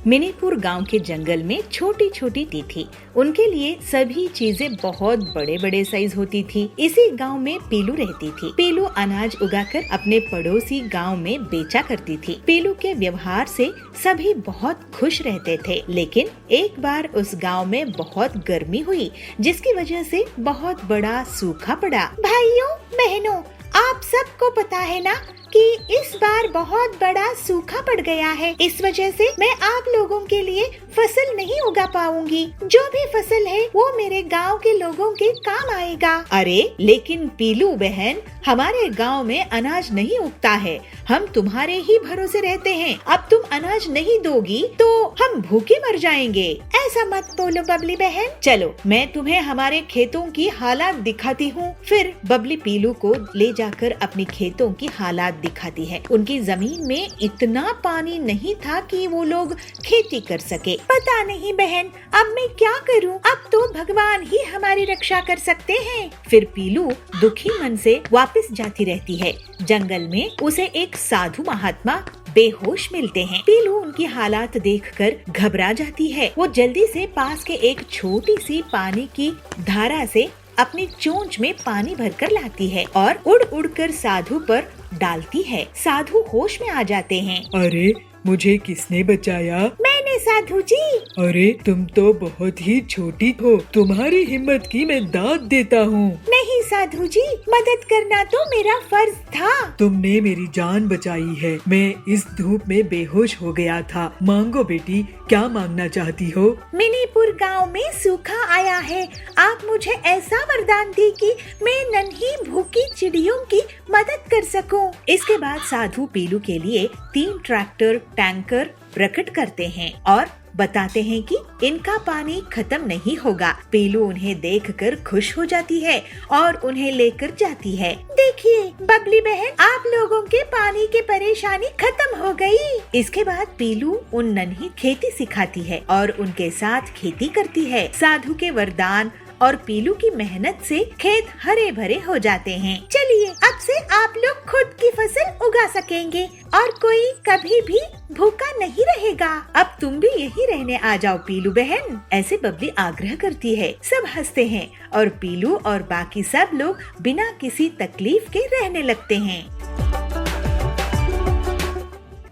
मिनीपुर गांव के जंगल में छोटी छोटी तिथि, उनके लिए सभी चीजें बहुत बड़े बड़े साइज होती थी। इसी गांव में पीलू रहती थी। पीलू अनाज उगाकर अपने पड़ोसी गांव में बेचा करती थी। पीलू के व्यवहार से सभी बहुत खुश रहते थे, लेकिन एक बार उस गांव में बहुत गर्मी हुई, जिसकी वजह से बहुत बड़ा सूखा पड़ा। भाइयों बहनों, आप सबको पता है ना कि इस बार बहुत बड़ा सूखा पड़ गया है। इस वजह से मैं आप लोगों के लिए फसल नहीं उगा पाऊंगी। जो भी फसल है वो मेरे गांव के लोगों के काम आएगा। अरे लेकिन पीलू बहन, हमारे गांव में अनाज नहीं उगता है। हम तुम्हारे ही भरोसे रहते हैं। अब तुम अनाज नहीं दोगी तो हम भूखे मर जाएंगे। ऐसा मत बोलो बबली बहन। चलो मैं तुम्हें हमारे खेतों की हालात दिखाती हूँ। फिर बबली पीलू को ले जाकर अपनी खेतों की हालात दिखाती है। उनकी जमीन में इतना पानी नहीं था कि वो लोग खेती कर सके। पता नहीं बहन, अब मैं क्या करूं? अब तो भगवान ही हमारी रक्षा कर सकते हैं। फिर पीलू दुखी मन से वापस जाती रहती है। जंगल में उसे एक साधु महात्मा बेहोश मिलते हैं। पीलू उनकी हालात देखकर घबरा जाती है। वो जल्दी से पास के एक छोटी सी पानी की धारा से अपनी चोंच में पानी भरकर लाती है और उड़ उड़ कर साधु पर डालती है। साधु होश में आ जाते हैं। अरे मुझे किसने बचाया? मैंने साधु जी। अरे तुम तो बहुत ही छोटी हो, तुम्हारी हिम्मत की मैं दाद देता हूँ। नहीं साधु जी, मदद करना तो मेरा फर्ज था। तुमने मेरी जान बचाई है। मैं इस धूप में बेहोश हो गया था। मांगो बेटी, क्या मांगना चाहती हो? मिनीपुर गांव में सूखा आया है। आप मुझे ऐसा वरदान दी कि मैं नन्ही भूखी चिड़ियों की मदद कर सकूं। इसके बाद साधु पीलू के लिए 3 ट्रैक्टर टैंकर प्रकट करते हैं और बताते हैं कि इनका पानी खत्म नहीं होगा। पीलू उन्हें देखकर खुश हो जाती है और उन्हें लेकर जाती है। देखिए बबली बहन, आप लोगों के पानी की परेशानी खत्म हो गई। इसके बाद पीलू उन नन्ही खेती सिखाती है और उनके साथ खेती करती है। साधु के वरदान और पीलू की मेहनत से खेत हरे भरे हो जाते हैं। चलिए अब से आप लोग खुद की फसल उगा सकेंगे और कोई कभी भी भूखा नहीं रहेगा। अब तुम भी यही रहने आ जाओ पीलू बहन, ऐसे बबली आग्रह करती है। सब हंसते हैं और पीलू और बाकी सब लोग बिना किसी तकलीफ के रहने लगते हैं।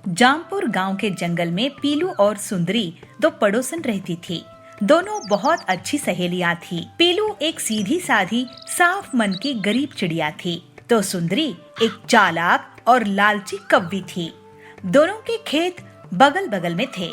जामपुर गांव के जंगल में पीलू और सुंदरी 2 पड़ोसन रहती थी। दोनों बहुत अच्छी सहेलियां थी। पीलू एक सीधी साधी साफ मन की गरीब चिड़िया थी, तो सुंदरी एक चालाक और लालची कव्वी थी। दोनों के खेत बगल बगल में थे।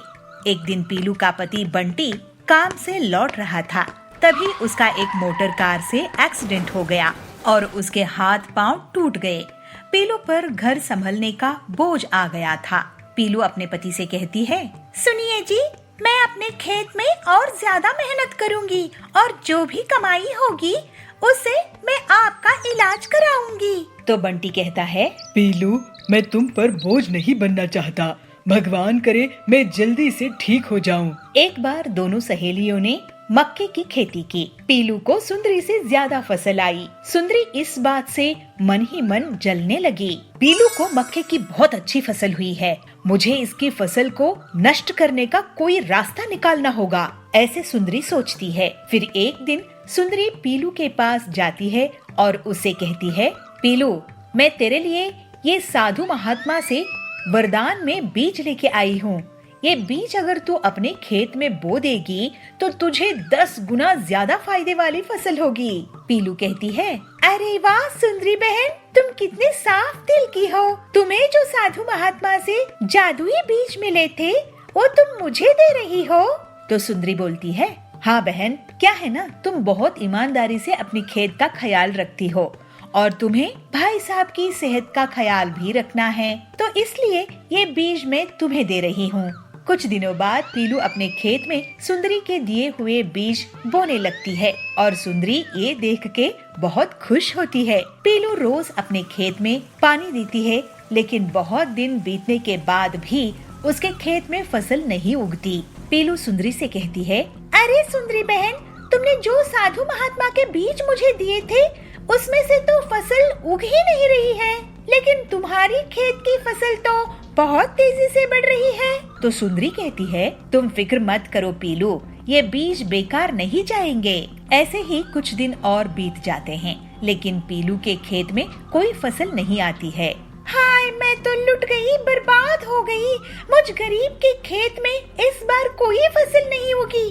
एक दिन पीलू का पति बंटी काम से लौट रहा था, तभी उसका एक मोटर कार से एक्सीडेंट हो गया और उसके हाथ पांव टूट गए। पीलू पर घर संभलने का बोझ आ गया था। पीलू अपने पति से कहती है, सुनिए जी, मैं अपने खेत में और ज्यादा मेहनत करूंगी और जो भी कमाई होगी उससे मैं आपका इलाज कराऊंगी। तो बंटी कहता है, पीलू, मैं तुम पर बोझ नहीं बनना चाहता। भगवान करे मैं जल्दी से ठीक हो जाऊं। एक बार दोनों सहेलियों ने मक्के की खेती की। पीलू को सुंदरी से ज्यादा फसल आई। सुंदरी इस बात से मन ही मन जलने लगी। पीलू को मक्के की बहुत अच्छी फसल हुई है, मुझे इसकी फसल को नष्ट करने का कोई रास्ता निकालना होगा, ऐसे सुंदरी सोचती है। फिर एक दिन सुंदरी पीलू के पास जाती है और उससे कहती है, पीलू, मैं तेरे लिए ये साधु महात्मा से वरदान में बीज लेके आई हूँ। ये बीज अगर तू अपने खेत में बो देगी तो तुझे 10 गुना ज्यादा फायदे वाली फसल होगी। पीलू कहती है, अरे वाह सुंदरी बहन, तुम कितने साफ दिल की हो। तुम्हें जो साधु महात्मा से जादुई बीज मिले थे वो तुम मुझे दे रही हो। तो सुंदरी बोलती है, हाँ बहन, क्या है ना, तुम बहुत ईमानदारी से अपनी खेत का ख्याल रखती हो और तुम्हें भाई साहब की सेहत का ख्याल भी रखना है, तो इसलिए ये बीज मैं तुम्हें दे रही हूँ। कुछ दिनों बाद पीलू अपने खेत में सुंदरी के दिए हुए बीज बोने लगती है और सुंदरी ये देख के बहुत खुश होती है। पीलू रोज अपने खेत में पानी देती है, लेकिन बहुत दिन बीतने के बाद भी उसके खेत में फसल नहीं उगती। पीलू सुंदरी से कहती है, अरे सुंदरी बहन, तुमने जो साधु महात्मा के बीज मुझे दिए थे उसमें से तो फसल उग ही नहीं रही है, लेकिन तुम्हारी खेत की फसल तो बहुत तेजी से बढ़ रही है। तो सुंदरी कहती है, तुम फिक्र मत करो पीलू, ये बीज बेकार नहीं जाएंगे। ऐसे ही कुछ दिन और बीत जाते हैं, लेकिन पीलू के खेत में कोई फसल नहीं आती है। हाय, मैं तो लुट गई, बर्बाद हो गई। मुझ गरीब के खेत में इस बार कोई फसल नहीं होगी।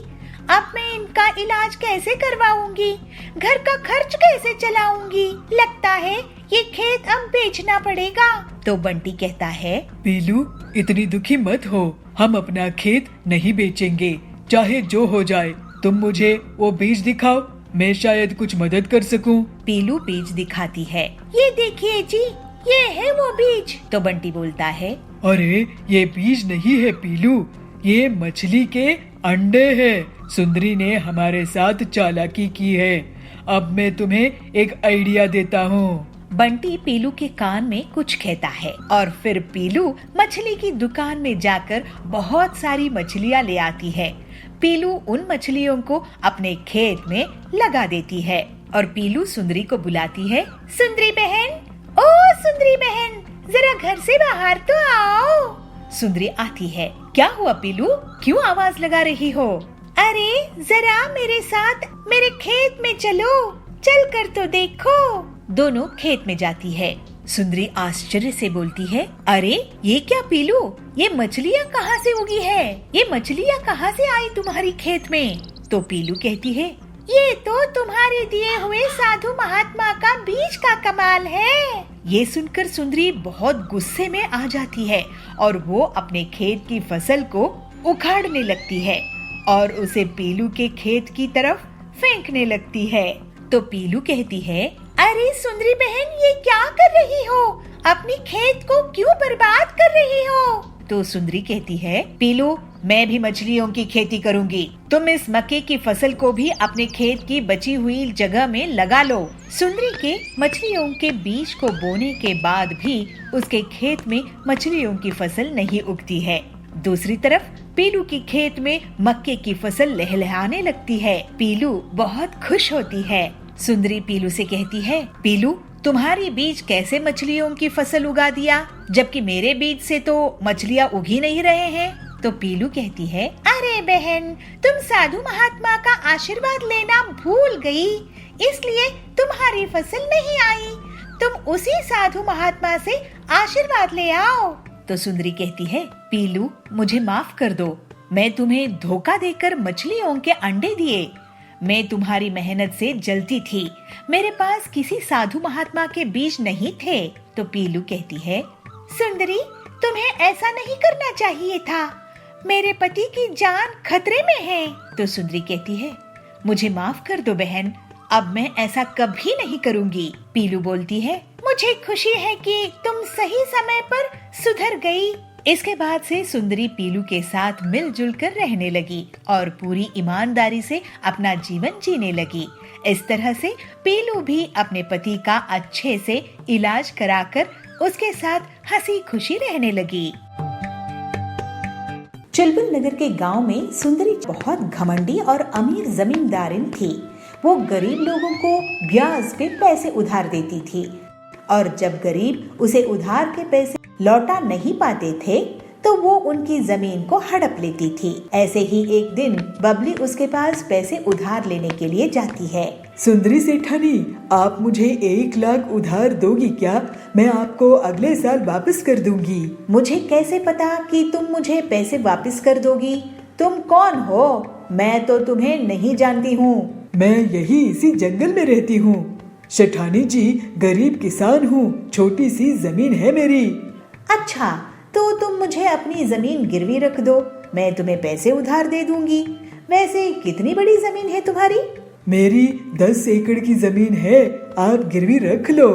अब मैं इनका इलाज कैसे करवाऊंगी? घर का खर्च कैसे चलाऊंगी? लगता है ये खेत अब बेचना पड़ेगा। तो बंटी कहता है, पीलू इतनी दुखी मत हो, हम अपना खेत नहीं बेचेंगे, चाहे जो हो जाए। तुम मुझे वो बीज दिखाओ, मैं शायद कुछ मदद कर सकूं। पीलू बीज दिखाती है। ये देखिए जी, ये है वो बीज। तो बंटी बोलता है, अरे ये बीज नहीं है पीलू, ये मछली के अंडे हैं। सुंदरी ने हमारे साथ चालाकी की है। अब मैं तुम्हें एक आइडिया देता हूँ। बंटी पीलू के कान में कुछ कहता है और फिर पीलू मछली की दुकान में जाकर बहुत सारी मछलियाँ ले आती है। पीलू उन मछलियों को अपने खेत में लगा देती है और पीलू सुंदरी को बुलाती है, सुंदरी बहन, ओ सुंदरी बहन, जरा घर से बाहर तो आओ। सुंदरी आती है। क्या हुआ पीलू, क्यों आवाज लगा रही हो? अरे जरा मेरे साथ मेरे खेत में चलो, चल कर तो देखो। दोनों खेत में जाती है। सुंदरी आश्चर्य से बोलती है, अरे ये क्या पीलू, ये मछलियाँ कहाँ से उगी है? ये मछलियाँ कहाँ से आई तुम्हारी खेत में? तो पीलू कहती है, ये तो तुम्हारे दिए हुए साधु महात्मा का बीज का कमाल है। ये सुनकर सुंदरी बहुत गुस्से में आ जाती है और वो अपने खेत की फसल को उखाड़ने लगती है और उसे पीलू के खेत की तरफ फेंकने लगती है। तो पीलू कहती है, अरे सुंदरी बहन, ये क्या कर रही हो? अपनी खेत को क्यों बर्बाद कर रही हो? तो सुंदरी कहती है, पीलू मैं भी मछलियों की खेती करूंगी, तुम इस मक्के की फसल को भी अपने खेत की बची हुई जगह में लगा लो। सुंदरी के मछलियों के बीज को बोने के बाद भी उसके खेत में मछलियों की फसल नहीं उगती है। दूसरी तरफ पीलू के खेत में मक्के की फसल लहलहाने लगती है। पीलू बहुत खुश होती है। सुंदरी पीलू से कहती है, पीलू तुम्हारी बीज कैसे मछलियों की फसल उगा दिया, जबकि मेरे बीज से तो मछलियाँ उग ही नहीं रहे हैं? तो पीलू कहती है, अरे बहन, तुम साधु महात्मा का आशीर्वाद लेना भूल गई, इसलिए तुम्हारी फसल नहीं आई। तुम उसी साधु महात्मा से आशीर्वाद ले आओ। तो सुंदरी कहती है, पीलू मुझे माफ कर दो, मैं तुम्हें धोखा देकर मछलियों के अंडे दिए। मैं तुम्हारी मेहनत से जलती थी, मेरे पास किसी साधु महात्मा के बीज नहीं थे। तो पीलू कहती है, सुंदरी तुम्हें ऐसा नहीं करना चाहिए था, मेरे पति की जान खतरे में है। तो सुंदरी कहती है, मुझे माफ कर दो बहन, अब मैं ऐसा कभी नहीं करूँगी। पीलू बोलती है, मुझे खुशी है कि तुम सही समय पर सुधर गई। इसके बाद से सुंदरी पीलू के साथ मिलजुल कर रहने लगी और पूरी ईमानदारी से अपना जीवन जीने लगी। इस तरह से पीलू भी अपने पति का अच्छे से इलाज कराकर उसके साथ हंसी खुशी रहने लगी। चुलबुल नगर के गांव में सुंदरी बहुत घमंडी और अमीर जमींदारिन थी। वो गरीब लोगों को ब्याज पे पैसे उधार देती थी और जब गरीब उसे उधार के पैसे लौटा नहीं पाते थे तो वो उनकी जमीन को हड़प लेती थी। ऐसे ही एक दिन बबली उसके पास पैसे उधार लेने के लिए जाती है। सुंदरी सेठानी, आप मुझे 1 लाख उधार दोगी क्या? मैं आपको अगले साल वापस कर दूंगी। मुझे कैसे पता कि तुम मुझे पैसे वापस कर दोगी? तुम कौन हो? मैं तो तुम्हें नहीं जानती हूँ। मैं यही इसी जंगल में रहती हूँ। सेठानी जी, गरीब किसान हूँ, छोटी सी जमीन है मेरी। अच्छा, तो तुम मुझे अपनी जमीन गिरवी रख दो, मैं तुम्हें पैसे उधार दे दूंगी। वैसे कितनी बड़ी जमीन है तुम्हारी? मेरी 10 एकड़ की जमीन है, आप गिरवी रख लो।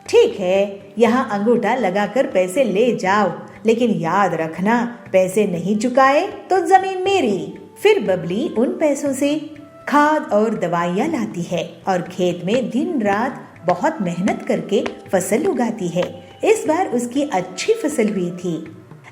ठीक है, यहाँ अंगूठा लगाकर पैसे ले जाओ, लेकिन याद रखना पैसे नहीं चुकाए तो जमीन मेरी। फिर बबली उन पैसों से खाद और दवाइयाँ लाती है और खेत में दिन रात बहुत मेहनत करके फसल उगाती है। इस बार उसकी अच्छी फसल हुई थी।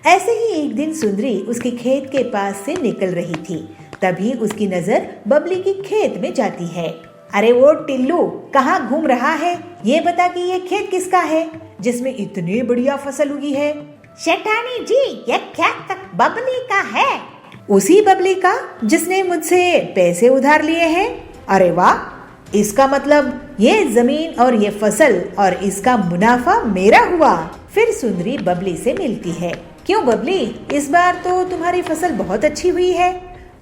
ऐसे ही एक दिन सुंदरी उसके खेत के पास से निकल रही थी, तभी उसकी नजर बबली की खेत में जाती है। अरे वो टिल्लू, कहाँ घूम रहा है? ये बता कि ये खेत किसका है जिसमें इतनी बढ़िया फसल उगी है? सेठानी जी, ये खेत बबली का है। उसी बबली का जिसने मुझसे पैसे उधार लिए हैं। अरे वाह, इसका मतलब ये जमीन और ये फसल और इसका मुनाफा मेरा हुआ। फिर सुंदरी बबली से मिलती है। क्यों बबली, इस बार तो तुम्हारी फसल बहुत अच्छी हुई है,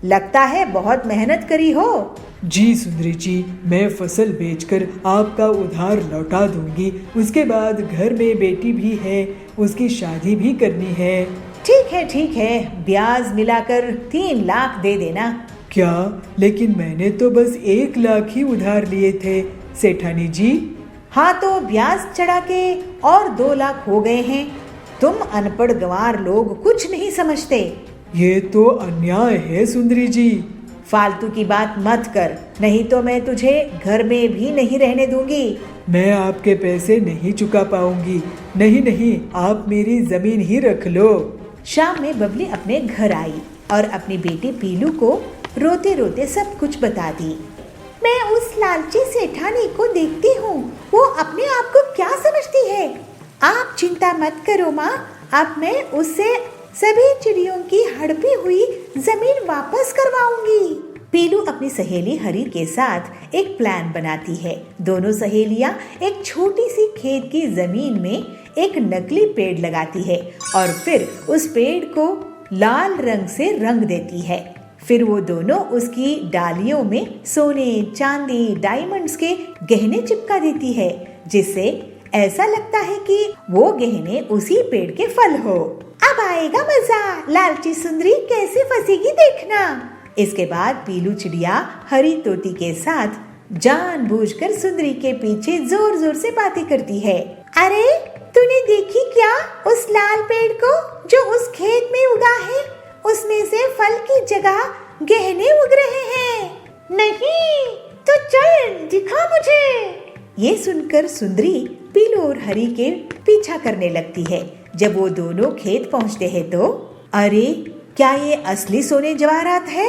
लगता है बहुत मेहनत करी हो। जी सुंदरी जी, मैं फसल बेचकर आपका उधार लौटा दूंगी। उसके बाद घर में बेटी भी है, उसकी शादी भी करनी है। ठीक है, ब्याज मिलाकर 3 लाख दे देना। क्या? लेकिन मैंने तो बस 1 लाख ही उधार लिए थे सेठानी जी। हाँ तो ब्याज चढ़ा के और 2 लाख हो गए हैं। तुम अनपढ़ गंवार लोग कुछ नहीं समझते। ये तो अन्याय है सुंदरी जी। फालतू की बात मत कर, नहीं तो मैं तुझे घर में भी नहीं रहने दूंगी। मैं आपके पैसे नहीं चुका पाऊंगी। नहीं, आप मेरी जमीन ही रख लो। शाम में बबली अपने घर आई और अपनी बेटी पीलू को रोते रोते सब कुछ बता दी। मैं उस लालची सेठानी को देखती हूँ, वो अपने आप को क्या समझती है। आप चिंता मत करो माँ, अब मैं उससे सभी चिड़ियों की हड़पी हुई जमीन वापस करवाऊंगी। पीलू अपनी सहेली हरी के साथ एक प्लान बनाती है। दोनों सहेलियां एक छोटी सी खेत की जमीन में एक नकली पेड़ लगाती है और फिर उस पेड़ को लाल रंग से रंग देती है। फिर वो दोनों उसकी डालियों में सोने, चांदी, डायमंड्स के गहने चिपका देती है, जिससे ऐसा लगता है कि वो गहने उसी पेड़ के फल हो। अब आएगा मजा, लालची सुंदरी कैसे फंसेगी देखना। इसके बाद पीलू चिड़िया हरी तोती के साथ जानबूझकर सुंदरी के पीछे जोर जोर से बातें करती है। अरे तूने देखी क्या उस लाल पेड़ को जो उस खेत में उगा है? उसमें से फल की जगह गहने उग रहे हैं। नहीं तो चल दिखा मुझे। ये सुनकर सुंदरी पीलू और हरी के पीछा करने लगती है। जब वो दोनों खेत पहुंचते हैं तो अरे क्या ये असली सोने जवाहरात है?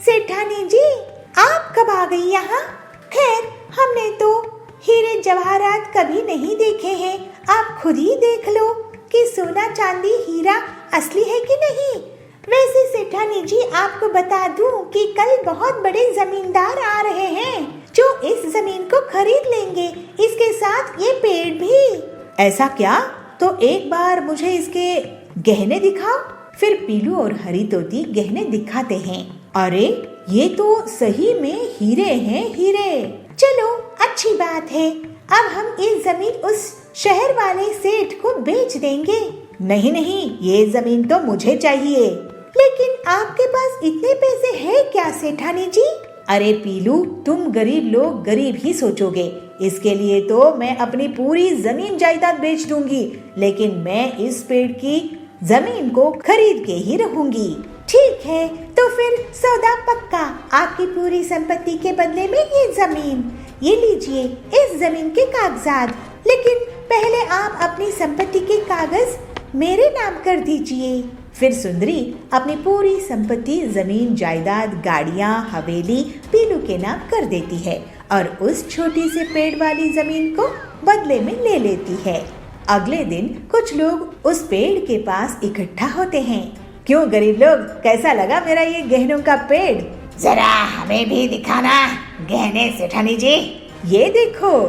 सेठानी जी, आप कब आ गई यहाँ? खैर हमने तो हीरे जवाहरात कभी नहीं देखे हैं, आप खुद ही देख लो कि सोना चांदी हीरा असली है कि नहीं। वैसे सेठानी जी, आपको बता दूं कि कल बहुत बड़े जमींदार आ रहे हैं जो इस जमीन को खरीद लेंगे, इसके साथ ये पेड़ भी। ऐसा क्या? तो एक बार मुझे इसके गहने दिखाओ। फिर पीलू और हरी तोती गहने दिखाते हैं। अरे ये तो सही में हीरे हैं, हीरे। चलो अच्छी बात है, अब हम इस जमीन उस शहर वाले सेठ को बेच देंगे। नहीं, ये जमीन तो मुझे चाहिए। लेकिन आपके पास इतने पैसे हैं क्या सेठानी जी? अरे पीलू, तुम गरीब लोग गरीब ही सोचोगे। इसके लिए तो मैं अपनी पूरी जमीन जायदाद बेच दूंगी, लेकिन मैं इस पेड़ की जमीन को खरीद के ही रहूंगी। ठीक है, तो फिर सौदा पक्का। आपकी पूरी संपत्ति के बदले में ये जमीन। ये लीजिए इस जमीन के कागजात, लेकिन पहले आप अपनी संपत्ति के कागज मेरे नाम कर दीजिए। फिर सुंदरी अपनी पूरी संपत्ति, जमीन, जायदाद, गाड़ियाँ, हवेली पीलू के नाम कर देती है और उस छोटी से पेड़ वाली जमीन को बदले में ले लेती है। अगले दिन कुछ लोग उस पेड़ के पास इकट्ठा होते हैं। क्यों गरीब लोग, कैसा लगा मेरा ये गहनों का पेड़? जरा हमें भी दिखाना गहने सेठानी जी। ये देखो।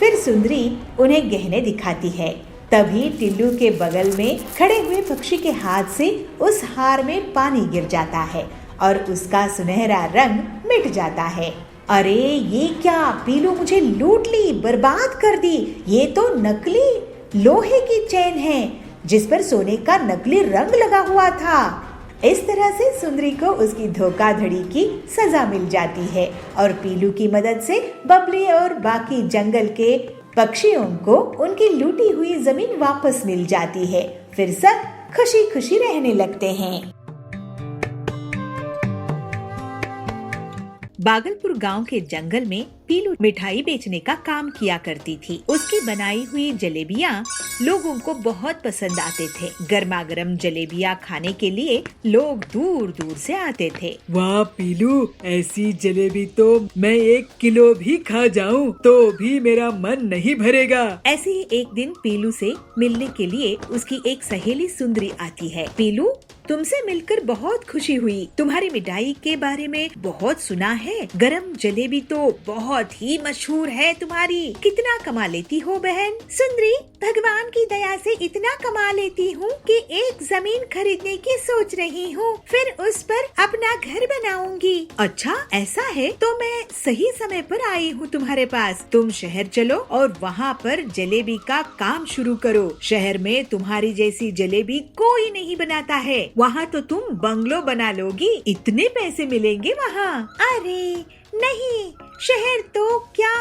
फिर सुंदरी उन्हें गहने दिखाती है। तभी टिल्लू के बगल में खड़े हुए पक्षी के हाथ से उस हार में पानी गिर जाता है और उसका सुनहरा रंग मिट जाता है। अरे ये क्या, पीलू मुझे लूट ली, बर्बाद कर दी। ये तो नकली लोहे की चेन है जिस पर सोने का नकली रंग लगा हुआ था। इस तरह से सुंदरी को उसकी धोखाधड़ी की सजा मिल जाती है और पीलू की मदद से बबली और बाकी जंगल के पक्षियों को उनकी लूटी हुई जमीन वापस मिल जाती है। फिर सब खुशी खुशी रहने लगते हैं। बागलपुर गांव के जंगल में पीलू मिठाई बेचने का काम किया करती थी। उसकी बनाई हुई जलेबियाँ लोगों को बहुत पसंद आते थे। गर्मा गर्म जलेबियाँ खाने के लिए लोग दूर दूर से आते थे। वाह पीलू, ऐसी जलेबी तो मैं 1 किलो भी खा जाऊं तो भी मेरा मन नहीं भरेगा। ऐसे ही एक दिन पीलू से मिलने के लिए उसकी एक सहेली सुंदरी आती है। पीलू, तुमसे मिलकर बहुत खुशी हुई। तुम्हारी मिठाई के बारे में बहुत सुना है। गरम जलेबी तो बहुत ही मशहूर है तुम्हारी। कितना कमा लेती हो बहन? सुंदरी, भगवान की दया से इतना कमा लेती हूँ कि एक जमीन खरीदने की सोच रही हूँ, फिर उस पर अपना घर बनाऊंगी। अच्छा ऐसा है तो मैं सही समय पर आई हूँ तुम्हारे पास। तुम शहर चलो और वहाँ पर जलेबी का काम शुरू करो। शहर में तुम्हारी जैसी जलेबी कोई नहीं बनाता है। वहाँ तो तुम बंगलो बना लोगी, इतने पैसे मिलेंगे वहाँ। अरे नहीं, शहर तो क्या,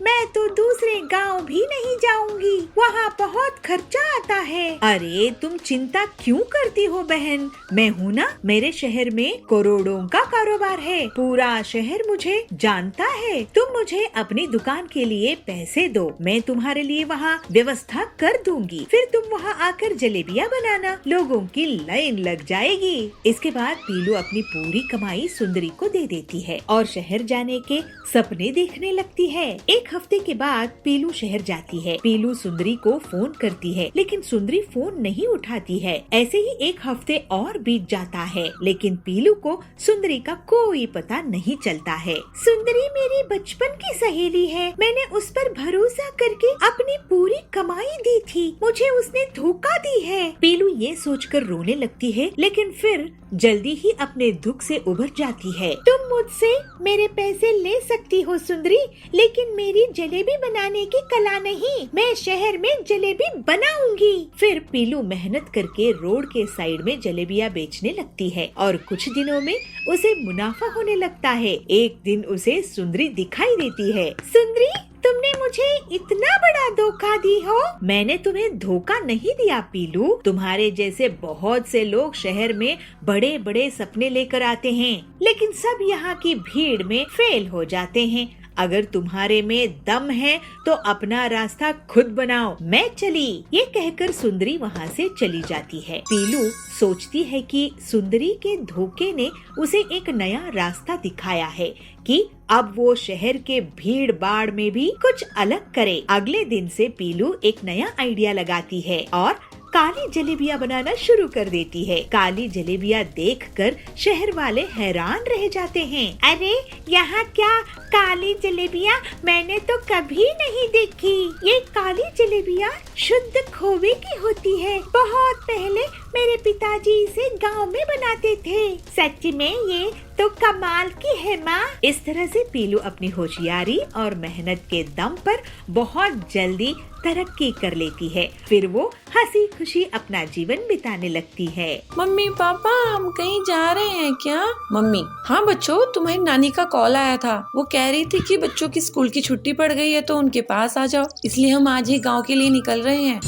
मैं तो दूसरे गांव भी नहीं जाऊंगी, वहाँ बहुत खर्चा आता है। अरे तुम चिंता क्यों करती हो बहन, मैं हूँ ना। मेरे शहर में करोड़ों का कारोबार है, पूरा शहर मुझे जानता है। तुम मुझे अपनी दुकान के लिए पैसे दो, मैं तुम्हारे लिए वहाँ व्यवस्था कर दूंगी। फिर तुम वहाँ आकर जलेबियाँ बनाना, लोगों की लाइन लग जाएगी। इसके बाद पीलू अपनी पूरी कमाई सुंदरी को दे देती है और शहर जाने के सपने देखने लगती है। एक हफ्ते के बाद पीलू शहर जाती है। पीलू सुंदरी को फोन करती है, लेकिन सुंदरी फोन नहीं उठाती है। ऐसे ही एक हफ्ते और बीत जाता है, लेकिन पीलू को सुंदरी का कोई पता नहीं चलता है। सुंदरी मेरी बचपन की सहेली है, मैंने उस पर भरोसा करके अपनी पूरी कमाई दी थी, मुझे उसने धोखा दी है। पीलू ये सोचकर रोने लगती है, लेकिन फिर जल्दी ही अपने दुख से उभर जाती है। तुम मुझसे मेरे पैसे ले सकती हो सुंदरी, लेकिन मेरी जलेबी बनाने की कला नहीं। मैं शहर में जलेबी बनाऊंगी। फिर पीलू मेहनत करके रोड के साइड में जलेबियाँ बेचने लगती है और कुछ दिनों में उसे मुनाफा होने लगता है। एक दिन उसे सुंदरी दिखाई देती है। सुंदरी, तुमने मुझे इतना बड़ा धोखा दी हो? मैंने तुम्हें धोखा नहीं दिया पीलू, तुम्हारे जैसे बहुत से लोग शहर में बड़े बड़े सपने लेकर आते हैं, लेकिन सब यहाँ की भीड़ में फेल हो जाते हैं। अगर तुम्हारे में दम है तो अपना रास्ता खुद बनाओ, मैं चली। ये कहकर सुंदरी वहाँ से चली जाती है। पीलू सोचती है कि सुंदरी के धोखे ने उसे एक नया रास्ता दिखाया है कि अब वो शहर के भीड़ भाड़ में भी कुछ अलग करे। अगले दिन से पीलू एक नया आइडिया लगाती है और काली जलेबियाँ बनाना शुरू कर देती है। काली जलेबियाँ देखकर शहर वाले हैरान रह जाते हैं। अरे यहाँ क्या काली जलेबियाँ, मैंने तो कभी नहीं देखी। ये काली जलेबियाँ शुद्ध खोवे की होती है। बहुत पहले मेरे पिताजी इसे गांव में बनाते थे। सच में ये तो कमाल की है माँ। इस तरह से पीलू अपनी होशियारी और मेहनत के दम पर बहुत जल्दी तरक्की कर लेती है। फिर वो हंसी खुशी अपना जीवन बिताने लगती है। मम्मी पापा, हम कहीं जा रहे हैं क्या? मम्मी, हाँ बच्चों, तुम्हारी नानी का कॉल आया था। वो कह रही थी कि बच्चों की स्कूल की छुट्टी पड़ गई है तो उनके पास आ जाओ, इसलिए हम आज ही गांव के लिए निकल रहे हैं।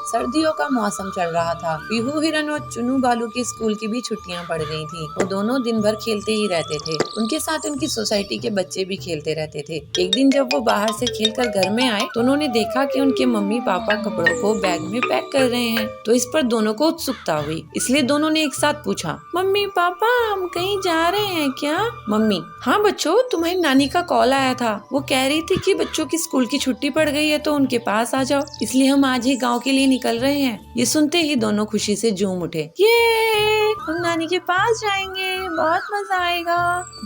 सर्दियों का मौसम चल रहा था। पीहू, हिरन और चुनू बालू की स्कूल की भी छुट्टियां पड़ गई थी। वो दोनों दिन भर खेलते ही रहते थे। उनके साथ उनकी सोसाइटी के बच्चे भी खेलते रहते थे। एक दिन जब वो बाहर से खेलकर घर में आए तो उन्होंने देखा कि उनके मम्मी पापा कपड़ों को बैग में पैक कर रहे हैं। तो इस पर दोनों को उत्सुकता हुई, इसलिए दोनों ने एक साथ पूछा, मम्मी पापा, हम कहीं जा रहे हैं क्या? मम्मी, हाँ बच्चों, तुम्हारी नानी का कॉल आया था। वो कह रही थी कि बच्चों की स्कूल की छुट्टी पड़ गई है तो उनके पास आ जाओ, इसलिए हम आज ही गाँव के लिए निकल रहे हैं। ये सुनते ही दोनों खुशी से झूम उठे। ये हम नानी के पास जाएंगे, बहुत मजा आएगा।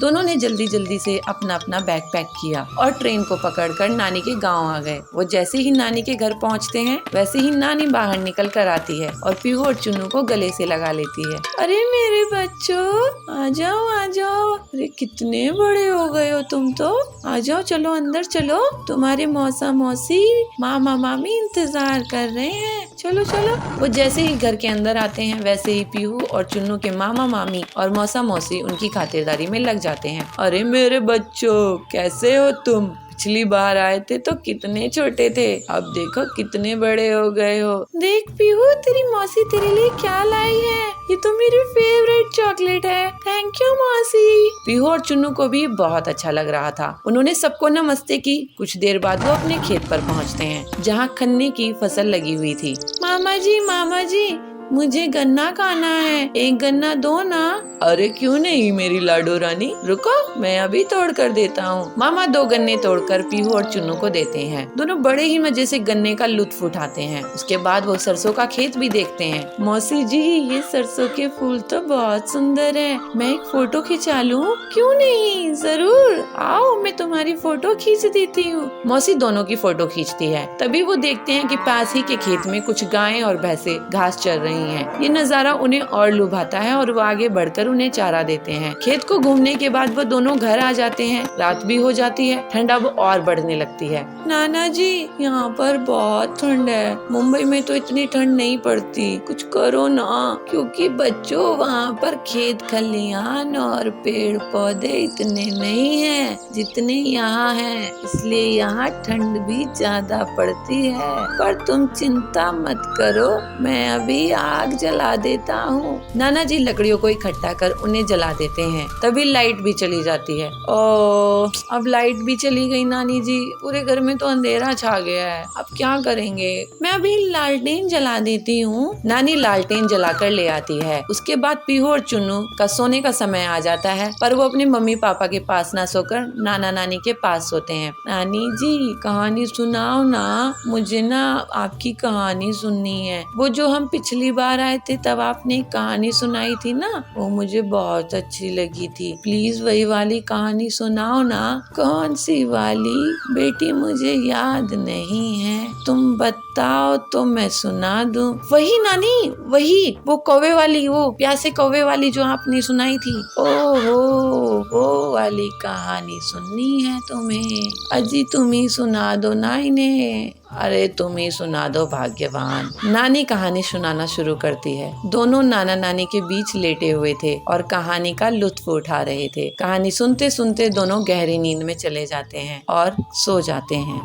दोनों ने जल्दी जल्दी से अपना अपना बैग पैक किया और ट्रेन को पकड़कर नानी के गांव आ गए। वो जैसे ही नानी के घर पहुंचते हैं वैसे ही नानी बाहर निकल कर आती है और पीहू और चुनू को गले से लगा लेती है। अरे मेरे बच्चों, आ जाओ आ जाओ। अरे कितने बड़े हो गए हो तुम तो। आ जाओ, चलो अंदर चलो, तुम्हारे मौसा मौसी, मामा मामी इंतजार कर रहे हैं। चलो चलो। वो जैसे ही घर के अंदर आते हैं वैसे ही पीहू और चुन्नू के मामा मामी और मौसा मौसी उनकी खातिरदारी में लग जाते हैं। अरे मेरे बच्चों, कैसे हो तुम? पिछली बार आए थे तो कितने छोटे थे, अब देखो कितने बड़े हो गए हो। देख पीहू, तेरी मौसी तेरे लिए क्या लाई है, ये तो मेरी फेवरेट चॉकलेट है। थैंक यू मौसी। पीहू और चुन्नू को भी बहुत अच्छा लग रहा था। उन्होंने सबको नमस्ते की। कुछ देर बाद वो अपने खेत पर पहुँचते हैं जहाँ गन्ने की फसल लगी हुई थी। मामा जी मुझे गन्ना खाना है, एक गन्ना दो ना। अरे क्यों नहीं मेरी लाडो रानी, रुको मैं अभी तोड़ कर देता हूँ। मामा 2 गन्ने तोड़कर पीहू और चुन्नू को देते हैं। दोनों बड़े ही मजे से गन्ने का लुत्फ उठाते हैं। उसके बाद वो सरसों का खेत भी देखते हैं। मौसी जी, ये सरसों के फूल तो बहुत सुंदर है, मैं एक फोटो खिंचा लूं? क्यों नहीं, जरूर आओ, मैं तुम्हारी फोटो खींच देती हूँ। मौसी दोनों की फोटो खींचती है। तभी वो देखते हैं कि पास ही के खेत में कुछ गायें और भैंसे घास चर रही हैं। ये नजारा उन्हें और लुभाता है और वो आगे बढ़कर उन्हें चारा देते हैं। खेत को घूमने के बाद वो दोनों घर आ जाते हैं। रात भी हो जाती है। ठंड अब और बढ़ने लगती है। नाना जी, यहाँ पर बहुत ठंड है, मुंबई में तो इतनी ठंड नहीं पड़ती, कुछ करो ना। क्योंकि बच्चों, वहाँ पर खेत खलियान और पेड़ पौधे इतने नहीं हैं जितने यहाँ हैं, इसलिए यहाँ ठंड भी ज्यादा पड़ती है। पर तुम चिंता मत करो, मैं अभी आग जला देता हूँ। नाना जी लकड़ियों को इकट्ठा कर उन्हें जला देते हैं। तभी लाइट भी चली जाती है। ओह, अब लाइट भी चली गई नानी जी, पूरे घर में तो अंधेरा छा गया है, अब क्या करेंगे? मैं अभी लालटेन जला देती हूँ। नानी लालटेन जलाकर ले आती है। उसके बाद पीहू और चुन्नू का सोने का समय आ जाता है, पर वो अपने मम्मी पापा के पास ना सोकर नाना नानी के पास सोते हैं। नानी जी, कहानी सुनाओ ना, मुझे ना आपकी कहानी सुननी है। वो जो हम पिछली बार आए थे तब आपने कहानी सुनाई थी ना, वो मुझे बहुत अच्छी लगी थी। प्लीज वही वाली कहानी सुनाओ ना। कौन सी वाली बेटी, मुझे याद नहीं है, तुम बताओ तो मैं सुना दूं। वही नानी, वही वो कौवे वाली, वो प्यासे कौवे वाली जो आपने सुनाई थी। ओहो, वो वाली कहानी सुननी है तुम्हें? अजी तुम ही सुना दो ना इन्हें। अरे तुम ही सुना दो भाग्यवान। नानी कहानी सुनाना शुरू करती है। दोनों नाना नानी के बीच लेटे हुए थे और कहानी का लुत्फ उठा रहे थे। कहानी सुनते सुनते दोनों गहरी नींद में चले जाते हैं और सो जाते हैं।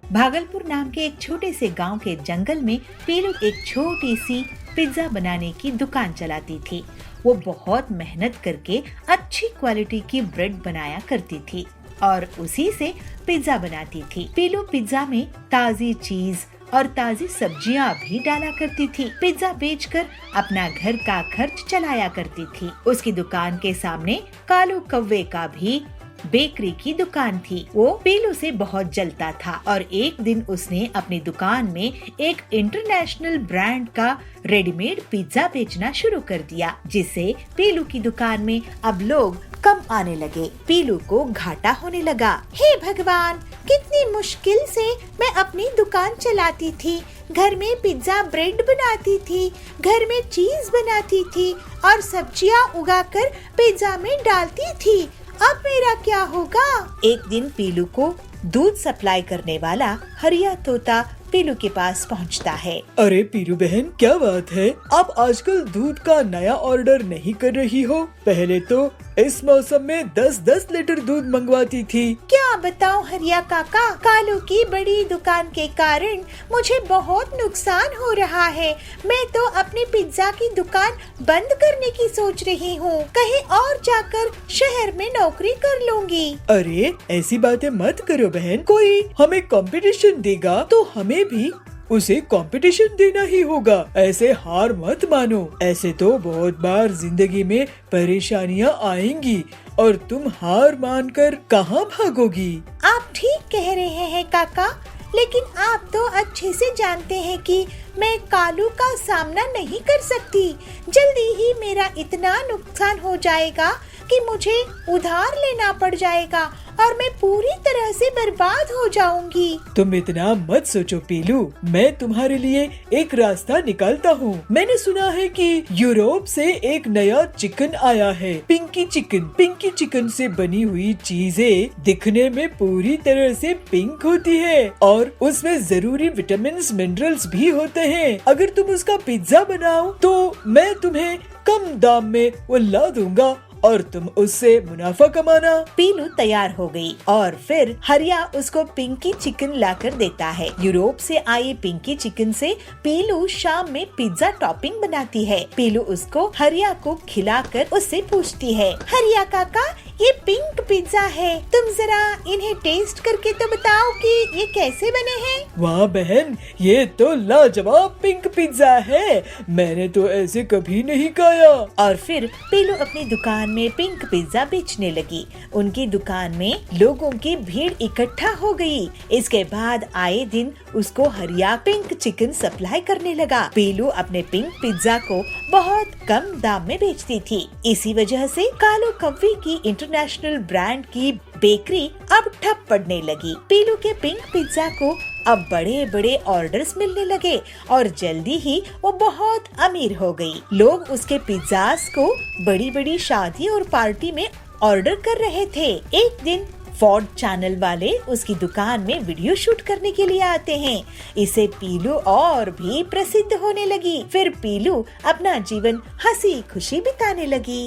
भागलपुर नाम के एक छोटे से गांव के जंगल में पीलू एक छोटी सी पिज्जा बनाने की दुकान चलाती थी। वो बहुत मेहनत करके अच्छी क्वालिटी की ब्रेड बनाया करती थी और उसी से पिज्जा बनाती थी। पीलू पिज्जा में ताजी चीज और ताजी सब्जियां भी डाला करती थी। पिज्जा बेचकर अपना घर का खर्च चलाया करती थी। उसकी दुकान के सामने कालू कौवे का भी बेकरी की दुकान थी। वो पीलू से बहुत जलता था और एक दिन उसने अपनी दुकान में एक इंटरनेशनल ब्रांड का रेडीमेड पिज्जा बेचना शुरू कर दिया, जिससे पीलू की दुकान में अब लोग कम आने लगे। पीलू को घाटा होने लगा। हे भगवान, कितनी मुश्किल से मैं अपनी दुकान चलाती थी। घर में पिज्जा ब्रेड बनाती थी, घर में चीज बनाती थी और सब्जियां उगाकर पिज्जा में डालती थी। अब मेरा क्या होगा? एक दिन पीलू को दूध सप्लाई करने वाला हरिया तोता पीलू के पास पहुंचता है। अरे पीलू बहन, क्या बात है, आप आजकल दूध का नया ऑर्डर नहीं कर रही हो? पहले तो इस मौसम में 10-10 लीटर दूध मंगवाती थी। क्या बताऊं हरिया काका, कालू की बड़ी दुकान के कारण मुझे बहुत नुकसान हो रहा है। मैं तो अपनी पिज्जा की दुकान बंद करने की सोच रही हूँ। कहीं और जाकर शहर में नौकरी कर लूंगी। अरे ऐसी बातें मत करो बहन, कोई हमें कंपटीशन देगा तो हमें भी उसे कंपटीशन देना ही होगा। ऐसे हार मत मानो। ऐसे तो बहुत बार जिंदगी में परेशानियां आएंगी और तुम हार मानकर कहाँ भागोगी? आप ठीक कह रहे हैं काका, लेकिन आप तो अच्छे से जानते हैं कि मैं कालू का सामना नहीं कर सकती। जल्दी ही मेरा इतना नुकसान हो जाएगा कि मुझे उधार लेना पड़ जाएगा और मैं पूरी तरह से बर्बाद हो जाऊंगी। तुम इतना मत सोचो पीलू, मैं तुम्हारे लिए एक रास्ता निकालता हूँ। मैंने सुना है कि यूरोप से एक नया चिकन आया है, पिंकी चिकन। पिंकी चिकन से बनी हुई चीजें दिखने में पूरी तरह से पिंक होती है और उसमें जरूरी विटामिन मिनरल्स भी होते हैं। अगर तुम उसका पिज्जा बनाओ तो मैं तुम्हें कम दाम में वो ला दूंगा और तुम उससे मुनाफा कमाना। पीलू तैयार हो गई और फिर हरिया उसको पिंकी चिकन लाकर देता है। यूरोप से आई पिंकी चिकन से पीलू शाम में पिज्जा टॉपिंग बनाती है। पीलू उसको हरिया को खिलाकर उससे पूछती है, हरिया काका, ये पिंक पिज्जा है, तुम जरा इन्हें टेस्ट करके तो बताओ कि ये कैसे बने हैं। वाह बहन, ये तो लाजवाब पिंक पिज्जा है, मैंने तो ऐसे कभी नहीं खाया। और फिर पीलू अपनी दुकान में पिंक पिज्जा बेचने लगी। उनकी दुकान में लोगों की भीड़ इकट्ठा हो गई। इसके बाद आए दिन उसको हरिया पिंक चिकन सप्लाई करने लगा। पीलू अपने पिंक पिज्जा को बहुत कम दाम में बेचती थी। इसी वजह से कालू कव्वे की इंटरनेशनल ब्रांड की बेकरी अब ठप पड़ने लगी। पीलू के पिंक पिज्जा को अब बड़े बड़े ऑर्डर्स मिलने लगे और जल्दी ही वो बहुत अमीर हो गई। लोग उसके पिज्जास को बड़ी बड़ी शादी और पार्टी में ऑर्डर कर रहे थे। एक दिन फॉर्ड चैनल वाले उसकी दुकान में वीडियो शूट करने के लिए आते हैं। इसे पीलू और भी प्रसिद्ध होने लगी। फिर पीलू अपना जीवन हंसी खुशी बिताने लगी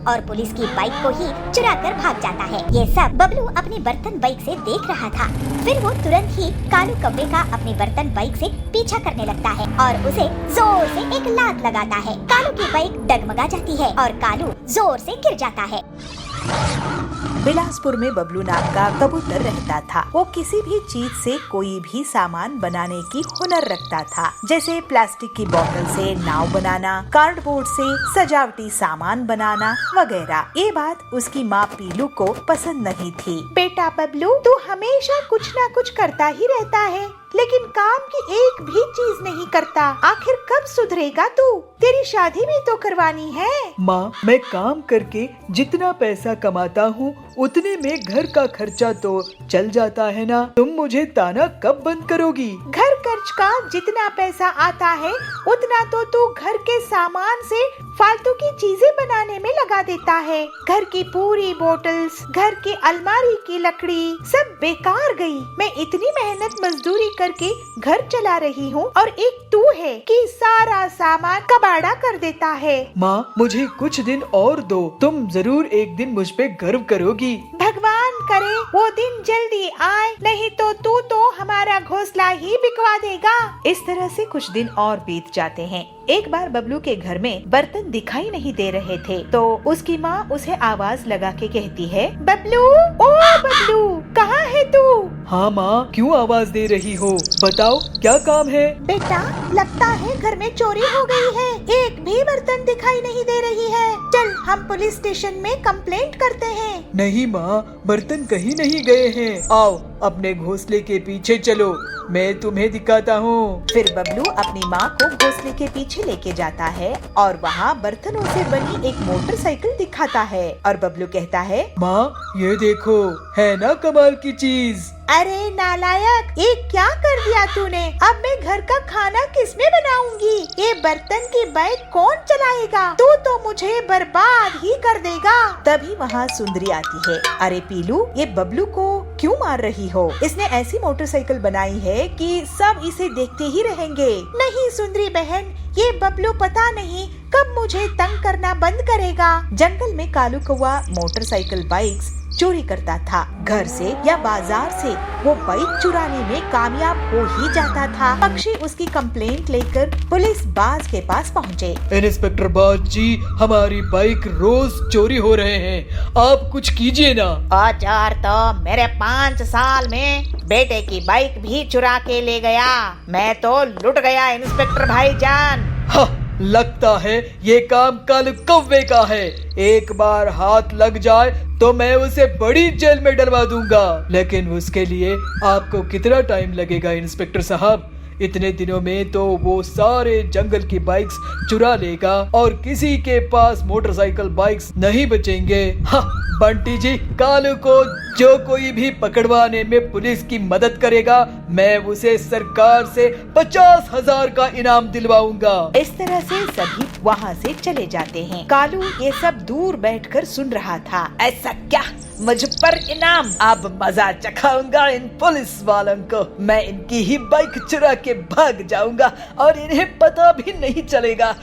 और पुलिस की बाइक को ही चुराकर भाग जाता है। ये सब बबलू अपनी बर्तन बाइक से देख रहा था। फिर वो तुरंत ही कालू कव्वे का अपनी बर्तन बाइक से पीछा करने लगता है और उसे जोर से एक लात लगाता है। कालू की बाइक डगमगा जाती है और कालू जोर से गिर जाता है। बिलासपुर में बबलू नाम का कबूतर रहता था। वो किसी भी चीज से कोई भी सामान बनाने की हुनर रखता था, जैसे प्लास्टिक की बोतल से नाव बनाना, कार्डबोर्ड से सजावटी सामान बनाना वगैरह। ये बात उसकी माँ पीलू को पसंद नहीं थी। बेटा बबलू, तू हमेशा कुछ ना कुछ करता ही रहता है, लेकिन काम की एक भी चीज नहीं करता। आखिर कब सुधरेगा तू? तेरी शादी भी तो करवानी है। माँ, मैं काम करके जितना पैसा कमाता हूँ उतने में घर का खर्चा तो चल जाता है ना। तुम मुझे ताना कब बंद करोगी? घर खर्च का जितना पैसा आता है उतना तो तू घर के सामान से फालतू की चीजें बनाने में लगा देता है। घर की पूरी बोतल्स, घर की अलमारी की लकड़ी सब बेकार गई। मैं इतनी मेहनत मजदूरी करके घर चला रही हूँ और एक तू है कि सारा सामान कबाड़ा कर देता है। माँ, मुझे कुछ दिन और दो, तुम जरूर एक दिन मुझ पे गर्व करोगी। भगवान करे वो दिन जल्दी आए, नहीं तो तू तो हमारा घोंसला ही बिकवा देगा। इस तरह से कुछ दिन और बीत जाते हैं। एक बार बबलू के घर में बर्तन दिखाई नहीं दे रहे थे, तो उसकी माँ उसे आवाज लगा के कहती है, बबलू, ओ बबलू, कहाँ है तू? हाँ माँ, क्यों आवाज दे रही हो? बताओ क्या काम है? बेटा, लगता है घर में चोरी हो गई है। एक भी बर्तन दिखाई नहीं दे रही है। चल हम पुलिस स्टेशन में कंप्लेंट करते हैं। नहीं माँ, बर्तन कहीं नहीं गए हैं। आओ अपने घोंसले के पीछे चलो, मैं तुम्हें दिखाता हूँ। फिर बबलू अपनी माँ को घोंसले के पीछे लेके जाता है और वहाँ बर्तनों से बनी एक मोटरसाइकिल दिखाता है और बबलू कहता है, माँ ये देखो, है ना कमाल की चीज। अरे नालायक, ये क्या कर दिया तूने? अब मैं घर का खाना किसमें बनाऊंगी? ये बर्तन की बाइक कौन चलाएगा? तू तो मुझे बर्बाद ही कर देगा। तभी वहाँ सुंदरी आती है। अरे पीलू, ये बबलू को क्यों मार रही हो? इसने ऐसी मोटरसाइकिल बनाई है कि सब इसे देखते ही रहेंगे। नहीं सुंदरी बहन, ये बबलू पता नहीं कब मुझे तंग करना बंद करेगा। जंगल में कालू कौवा मोटरसाइकिल बाइक्स चोरी करता था। घर से या बाजार से वो बाइक चुराने में कामयाब हो ही जाता था। पक्षी उसकी कंप्लेंट लेकर पुलिस बाज के पास पहुँचे। इंस्पेक्टर बाज जी, हमारी बाइक रोज चोरी हो रहे हैं, आप कुछ कीजिए ना। औजार तो मेरे 5 साल में बेटे की बाइक भी चुरा के ले गया। मैं तो लुट गया इंस्पेक्टर भाईजान। लगता है ये काम कालू कौवे का है। एक बार हाथ लग जाए तो मैं उसे बड़ी जेल में डलवा दूंगा। लेकिन उसके लिए आपको कितना टाइम लगेगा इंस्पेक्टर साहब? इतने दिनों में तो वो सारे जंगल की बाइक्स चुरा लेगा और किसी के पास मोटरसाइकिल बाइक्स नहीं बचेंगे। बंटी जी, कालू को जो कोई भी पकड़वाने में पुलिस की मदद करेगा, मैं उसे सरकार से 50,000 का इनाम दिलवाऊंगा। इस तरह से सभी वहाँ से चले जाते हैं। कालू ये सब दूर बैठकर सुन रहा था। ऐसा क्या, मुझ पर इनाम? अब मजा चखाऊंगा इन पुलिस वालों को। मैं इनकी ही बाइक चुरा के भाग जाऊंगा और इन्हें पता भी नहीं चलेगा।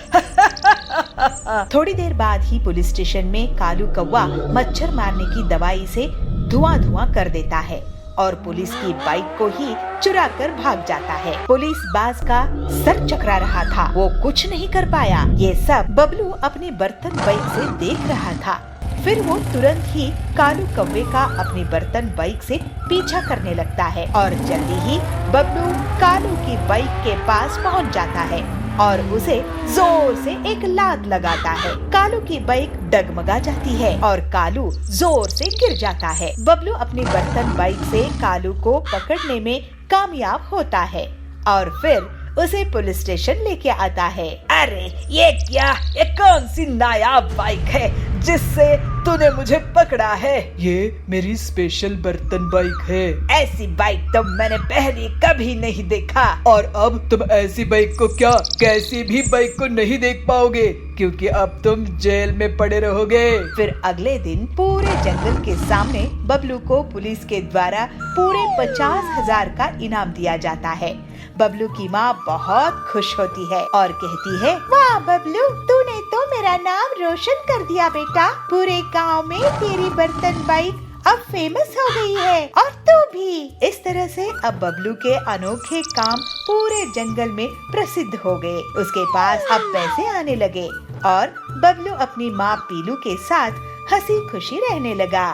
थोड़ी देर बाद ही पुलिस स्टेशन में कालू कौवा मच्छर मारने की दवाई से धुआं धुआं कर देता है और पुलिस की बाइक को ही चुरा कर भाग जाता है। पुलिस बाज का सर चकरा रहा था, वो कुछ नहीं कर पाया। ये सब बबलू अपने बर्तन बाइक से देख रहा था। फिर वो तुरंत ही कालू कौवे का अपनी बर्तन बाइक से पीछा करने लगता है और जल्दी ही बबलू कालू की बाइक के पास पहुंच जाता है और उसे जोर से एक लात लगाता है। कालू की बाइक डगमगा जाती है और कालू जोर से गिर जाता है। बबलू अपनी बर्तन बाइक से कालू को पकड़ने में कामयाब होता है और फिर उसे पुलिस स्टेशन लेके आता है। अरे ये क्या, ये कौन सी नायाब बाइक है जिससे तूने मुझे पकड़ा है? ये मेरी स्पेशल बर्तन बाइक है। ऐसी बाइक तो मैंने पहले कभी नहीं देखा। और अब तुम ऐसी बाइक को क्या, कैसी भी बाइक को नहीं देख पाओगे, क्योंकि अब तुम जेल में पड़े रहोगे। फिर अगले दिन पूरे जंगल के सामने बबलू को पुलिस के द्वारा पूरे 50,000 का इनाम दिया जाता है। बबलू की माँ बहुत खुश होती है और कहती है, वाह बबलू, तूने तो मेरा नाम रोशन कर दिया बेटा। पूरे गांव में तेरी बर्तन बाइक अब फेमस हो गई है और तू भी। इस तरह से अब बबलू के अनोखे काम पूरे जंगल में प्रसिद्ध हो गए। उसके पास अब पैसे आने लगे और बबलू अपनी माँ पीलू के साथ हंसी खुशी रहने लगा।